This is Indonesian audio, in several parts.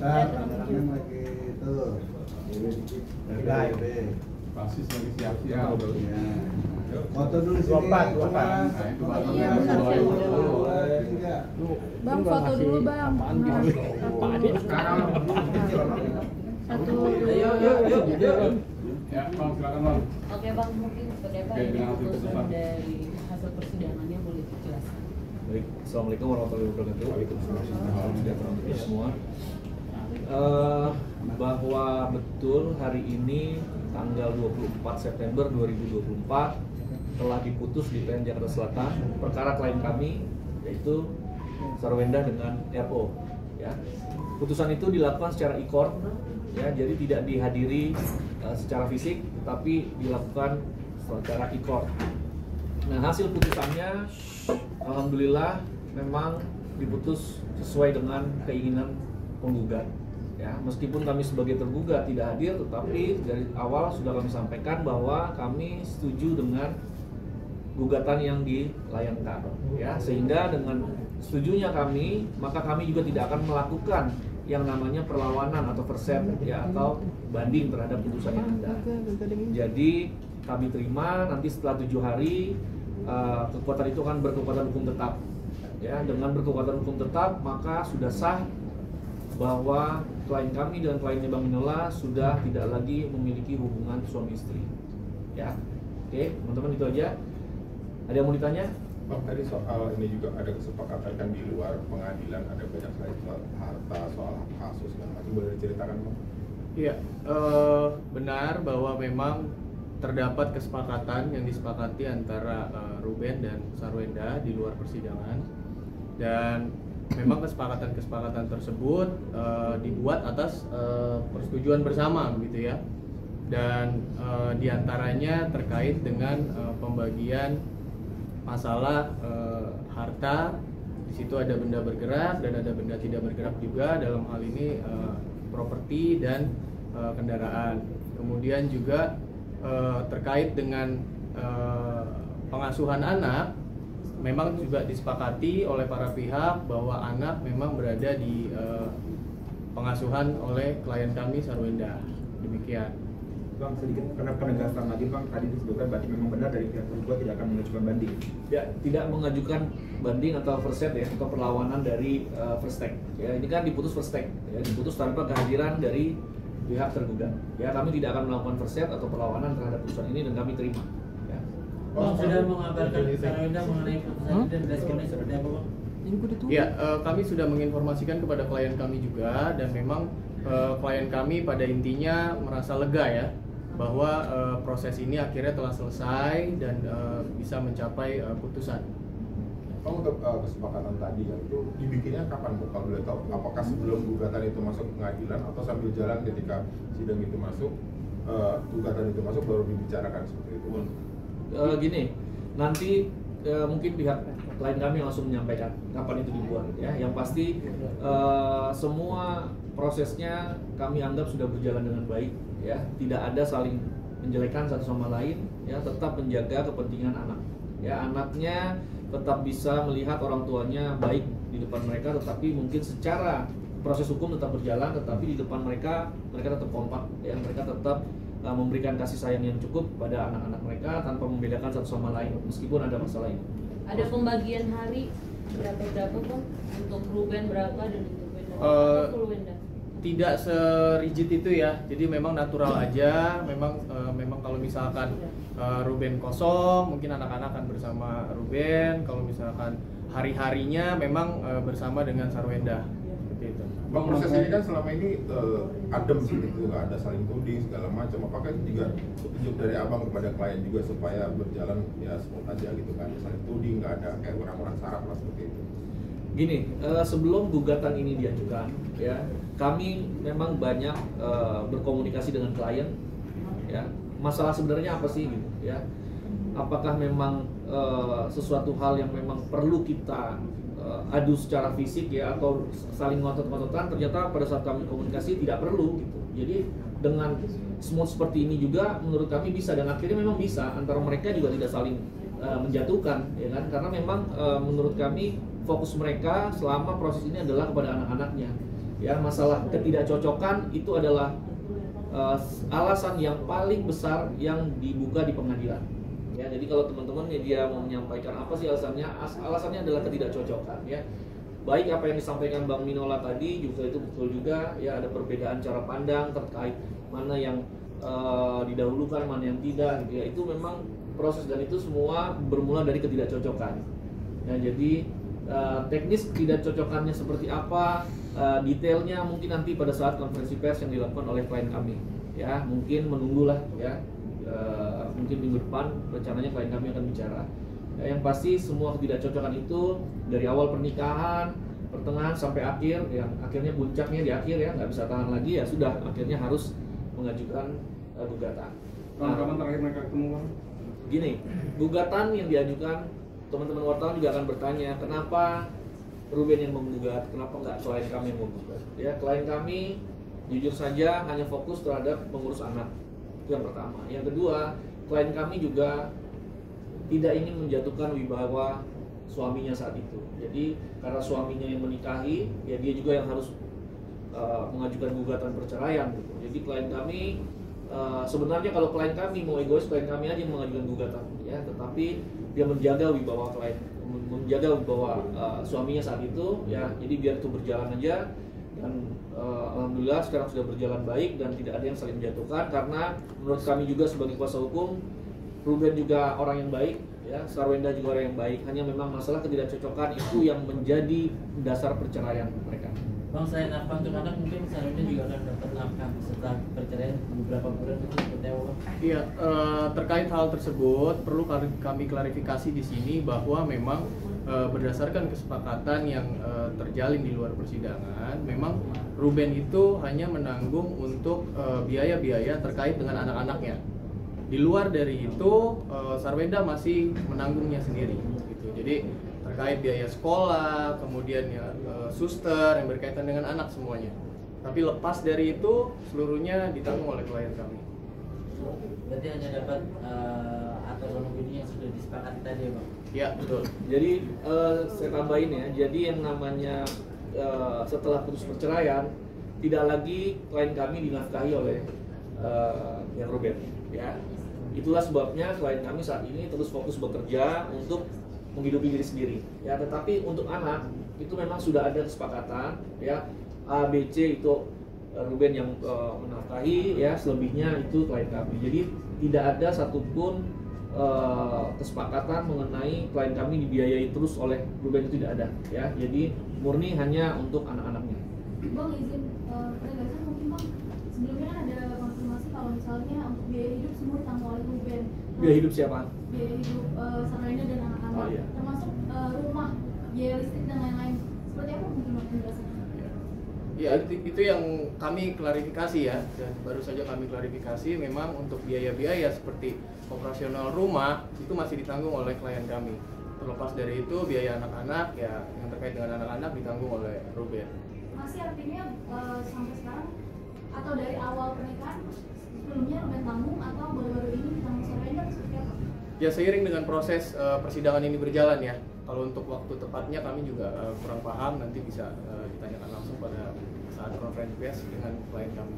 Kameramen lagi tuh. Live. Basis lagi siap-siap. Foto dulu sini. 24. Iya, Bang, foto dulu bang. Satu. Yuk. Ya, Bang, silakan Bang. Oke bang, mungkin seperti apa ini keputusan dari hasil persidangannya boleh dijelaskan? Baik, Assalamualaikum warahmatullahi wabarakatuh. Salam sejahtera untuk kita semua. Bahwa betul hari ini tanggal 24 September 2024 telah diputus di PN Jakarta Selatan perkara klien kami yaitu Sarwenda dengan RO. Ya, putusan itu dilakukan secara e-court, ya, jadi tidak dihadiri secara fisik, tapi dilakukan secara e-court. Nah, hasil putusannya, alhamdulillah, memang diputus sesuai dengan keinginan penggugat. Ya, meskipun kami sebagai tergugat tidak hadir, tetapi dari awal sudah kami sampaikan bahwa kami setuju dengan gugatan yang dilayangkan, ya, sehingga dengan setujunya kami, maka kami juga tidak akan melakukan yang namanya perlawanan atau verset, ya, atau banding terhadap putusan yang ada. Jadi kami terima nanti setelah 7 hari kekuatan itu akan berkekuatan hukum tetap, ya. Dengan berkekuatan hukum tetap maka sudah sah bahwa klien kami dan kliennya Bang Minola sudah tidak lagi memiliki hubungan suami istri, ya. Oke, teman-teman, itu aja. Ada yang mau ditanya? Bang, tadi soal ini juga ada kesepakatan kan di luar pengadilan, ada banyak sekali soal harta, soal kasus dan macam, boleh diceritakan Bang? Iya, benar bahwa memang terdapat kesepakatan yang disepakati antara Ruben dan Sarwenda di luar persidangan, dan memang kesepakatan tersebut dibuat atas persetujuan bersama, begitu ya, dan diantaranya terkait dengan pembagian masalah harta. Di situ ada benda bergerak dan ada benda tidak bergerak juga, dalam hal ini properti dan kendaraan. Kemudian juga terkait dengan pengasuhan anak, memang juga disepakati oleh para pihak bahwa anak memang berada di pengasuhan oleh klien kami Sarwenda. Demikian. Bang, sedikit karena penegasan lagi Bang, tadi disebutkan berarti memang benar dari pihak tergugat tidak akan mengajukan banding. Ya, tidak mengajukan banding atau verset, ya, atau perlawanan dari first take. Ya, ini kan diputus first take, ya, diputus tanpa kehadiran dari pihak tergugat. Ya, kami tidak akan melakukan verset atau perlawanan terhadap putusan ini dan kami terima. Ya. Bang, sudah mengabarkan Sarwenda mengenai putusan ini dan responnya seperti apa Bang? Ya, kami sudah menginformasikan kepada klien kami juga, dan memang klien kami pada intinya merasa lega, ya, bahwa proses ini akhirnya telah selesai dan bisa mencapai putusan. Bang, untuk kesepakatan tadi yang itu dibikinnya kapan Bu? Kalau boleh tahu, apakah sebelum gugatan itu masuk pengadilan atau sambil jalan ketika sidang itu masuk, gugatan itu masuk baru dibicarakan seperti itu? Gini, nanti mungkin pihak klien kami langsung menyampaikan kapan itu dibuat, ya. Yang pasti semua prosesnya kami anggap sudah berjalan dengan baik, ya. Tidak ada saling menjelekkan satu sama lain, ya. Tetap menjaga kepentingan anak, ya. Anaknya tetap bisa melihat orang tuanya baik di depan mereka, tetapi mungkin secara proses hukum tetap berjalan, tetapi di depan mereka tetap kompak, ya. Mereka tetap memberikan kasih sayang yang cukup pada anak-anak mereka tanpa membedakan satu sama lain meskipun ada masalah ini. Ada pembagian hari berapa Bang? Untuk Ruben berapa dan untuk Wenda? Tidak serigid itu, ya. Jadi memang natural aja. Memang kalau misalkan Ruben kosong, mungkin anak-anak akan bersama Ruben. Kalau misalkan hari-harinya memang bersama dengan Sarwenda. Seperti itu. Bang, proses ini kan selama ini adem sih, gitu, nggak ada saling tuding segala macam. Apakah itu juga petunjuk dari Abang kepada klien juga supaya berjalan ya smooth aja gitu kan, saling tuding, nggak ada kayak orang-orang sarap lah seperti itu? Gini, sebelum gugatan ini diajukan, ya, kami memang banyak berkomunikasi dengan klien, ya. Masalah sebenarnya apa sih, gitu, ya? Apakah memang sesuatu hal yang memang perlu kita adu secara fisik, ya, atau saling ngotot-ngototan? Ternyata pada saat kami komunikasi tidak perlu, gitu. Jadi dengan smooth seperti ini juga menurut kami bisa, dan akhirnya memang bisa, antara mereka juga tidak saling menjatuhkan, ya kan? Karena memang menurut kami fokus mereka selama proses ini adalah kepada anak-anaknya, Ya, masalah ketidakcocokan itu adalah alasan yang paling besar yang dibuka di pengadilan. Ya, jadi kalau teman-teman dia mau menyampaikan apa sih alasannya, alasannya adalah ketidakcocokan. Ya, baik apa yang disampaikan Bang Minola tadi juga itu betul juga. Ya, ada perbedaan cara pandang terkait mana yang didahulukan, mana yang tidak. Gitu ya, itu memang proses dan itu semua bermula dari ketidakcocokan. Ya, jadi teknis ketidakcocokannya seperti apa, detailnya mungkin nanti pada saat konferensi pers yang dilakukan oleh klien kami. Ya, mungkin menunggulah ya. Mungkin minggu depan rencananya klien kami akan bicara. Ya, yang pasti semua ketidakcocokan itu dari awal pernikahan, pertengahan sampai akhir, yang akhirnya puncaknya di akhir ya, nggak bisa tahan lagi ya sudah akhirnya harus mengajukan gugatan. Kapan terakhir mereka ketemu Bang? Gini, gugatan yang diajukan, teman-teman wartawan juga akan bertanya kenapa Ruben yang menggugat, kenapa nggak klien kami yang menggugat. Ya, klien kami jujur saja hanya fokus terhadap mengurus anak, itu yang pertama. Yang kedua, klien kami juga tidak ingin menjatuhkan wibawa suaminya saat itu. Jadi karena suaminya yang menikahi, ya dia juga yang harus mengajukan gugatan perceraian gitu. Jadi klien kami sebenarnya kalau klien kami mau egois, klien kami aja yang mengajukan gugatan ya, tetapi dia menjaga wibawa klien, menjaga wibawa suaminya saat itu ya. Jadi biar itu berjalan aja, dan alhamdulillah sekarang sudah berjalan baik dan tidak ada yang saling menjatuhkan, karena menurut kami juga sebagai kuasa hukum, Ruben juga orang yang baik ya, Sarwenda juga orang yang baik, hanya memang masalah ketidakcocokan itu yang menjadi dasar perceraian mereka. Bang, selain nafkah untuk anak, mungkin Sarwenda juga akan dapat nafkah setelah perceraian beberapa bulan itu seperti apa, Bang? Iya, terkait hal tersebut perlu kami klarifikasi di sini bahwa memang berdasarkan kesepakatan yang terjalin di luar persidangan, memang Ruben itu hanya menanggung untuk biaya-biaya terkait dengan anak-anaknya. Di luar dari itu, Sarwenda masih menanggungnya sendiri. Gitu. Jadi terkait biaya sekolah, kemudian ya suster yang berkaitan dengan anak semuanya. Tapi lepas dari itu, seluruhnya ditanggung oleh klien kami. Berarti hanya dapat aturan bunyi yang sudah disepakati tadi ya, Bang? Ya, betul. Jadi saya tambahin ya, jadi yang namanya setelah putus perceraian tidak lagi klien kami dinafkahi oleh yang Ruben ya. Itulah sebabnya klien kami saat ini terus fokus bekerja untuk menghidupi diri sendiri ya. Tetapi untuk anak itu memang sudah ada kesepakatan ya, A, B, C itu Ruben yang menafkahi ya, selebihnya itu klien kami. Jadi tidak ada satupun kesepakatan mengenai klien kami dibiayai terus oleh Ruben, itu tidak ada ya. Jadi murni hanya untuk anak-anaknya. Bang, izin penegasan mungkin Bang, sebelumnya kan ada konfirmasi kalau misalnya untuk biaya hidup semua ditanggung oleh Ruben. Biaya hidup siapa? Biaya hidup Sarwenda dan anak-anak, Oh, iya. termasuk rumah, biaya listrik dan lain-lain. Seperti apa mungkin Bang penjelasannya? Ya, itu yang kami klarifikasi ya, dan baru saja kami klarifikasi memang untuk biaya-biaya seperti operasional rumah itu masih ditanggung oleh klien kami. Terlepas dari itu, biaya anak-anak ya yang terkait dengan anak-anak ditanggung oleh Ruben. Masih artinya sampai sekarang atau dari awal pernikahan sebelumnya Ruben tanggung atau baru-baru ini ditanggung Sarwenda seperti apa? Ya, seiring dengan proses persidangan ini berjalan ya. Kalau untuk waktu tepatnya kami juga kurang paham, nanti bisa ditanyakan langsung pada saat konferensi pers dengan klien kami.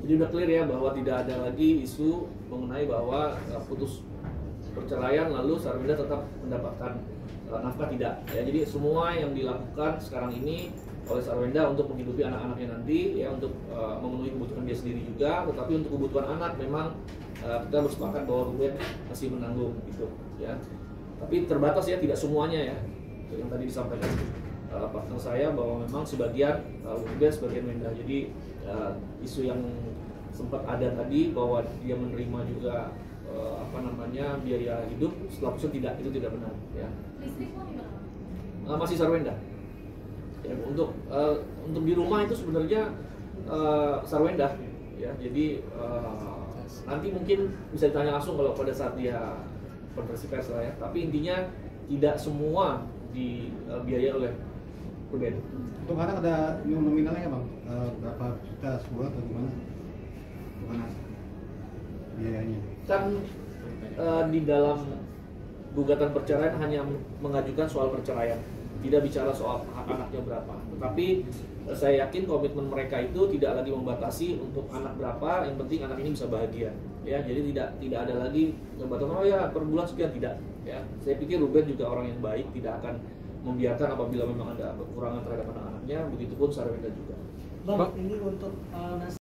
Jadi udah clear ya bahwa tidak ada lagi isu mengenai bahwa putus perceraian lalu Sarwenda tetap mendapatkan nafkah, tidak ya. Jadi semua yang dilakukan sekarang ini oleh Sarwenda untuk menghidupi anak-anaknya nanti ya, untuk memenuhi kebutuhan dia sendiri juga, tetapi untuk kebutuhan anak memang kita bersepakat bahwa Ruben masih menanggung gitu ya. Tapi terbatas ya, tidak semuanya ya. Yang tadi disampaikan partner saya bahwa memang sebagian Ruben, sebagian Wenda. Jadi isu yang sempat ada tadi bahwa dia menerima juga biaya hidup setelah putus, tidak, itu tidak benar ya. Listrik pun tidak? Masih Sarwenda ya. Untuk di rumah itu sebenarnya Sarwenda ya. Jadi nanti mungkin bisa ditanya langsung kalau pada saat dia konferensi pers lah ya. Tapi intinya tidak semua dibiayai oleh Ruben. Untuk anak ada nominalnya Bang? Berapa juta sebulan atau gimana? Bukan biayanya? Kan di dalam gugatan perceraian hanya mengajukan soal perceraian tidak bicara soal hak anaknya berapa. Tetapi saya yakin komitmen mereka itu tidak lagi membatasi untuk anak berapa, yang penting anak ini bisa bahagia. Ya, jadi tidak ada lagi pembatasan oh ya per bulan sekian, tidak. Ya, saya pikir Ruben juga orang yang baik, tidak akan membiarkan apabila memang ada kekurangan terhadap anak-anaknya. Begitupun Sarwenda juga. Bang, ini untuk